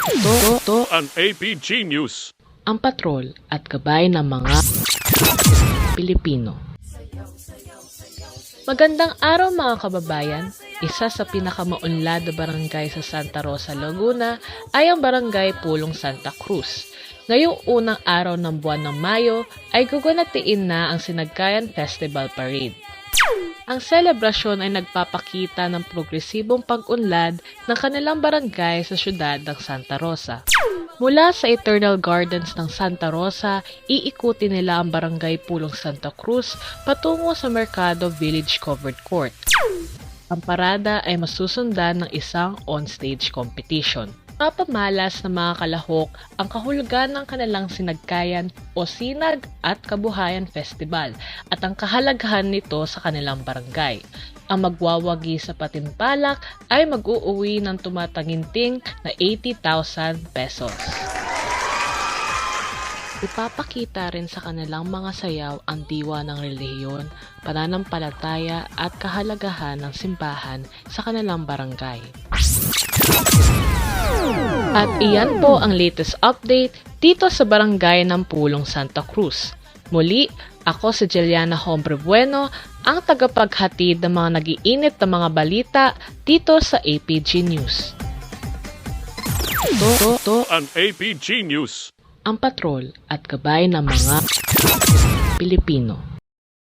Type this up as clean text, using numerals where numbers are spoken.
Ito ang APG News. Ang patrol at gabay ng mga Pilipino. Magandang araw mga kababayan. Isa sa pinakamaunlad na barangay sa Santa Rosa, Laguna ay ang Barangay Pulong Santa Cruz. Ngayong unang araw ng buwan ng Mayo ay guganatiin na ang Sinagkayan Festival Parade. Ang selebrasyon ay nagpapakita ng progresibong pag-unlad ng kanilang barangay sa syudad ng Santa Rosa. Mula sa Eternal Gardens ng Santa Rosa, iikutin nila ang Barangay Pulong Santa Cruz patungo sa Mercado Village Covered Court. Ang parada ay masusundan ng isang on-stage competition. Papamalas ng mga kalahok ang kahulugan ng kanilang Sinagkayan o Sinag at Kabuhayan Festival at ang kahalagahan nito sa kanilang barangay. Ang magwawagi sa patimpalak ay mag-uuwi ng tumataginting na 80,000 pesos. Ipapakita rin sa kanilang mga sayaw ang diwa ng relihiyon, pananampalataya at kahalagahan ng simbahan sa kanilang barangay. At iyan po ang latest update dito sa Barangay ng Pulong Santa Cruz. Muli, ako si Jeliana Hombre Bueno, ang tagapaghatid ng mga nag-iinit na mga balita dito sa APG News. Ito ang APG News. Ang patrol at gabay ng mga Pilipino.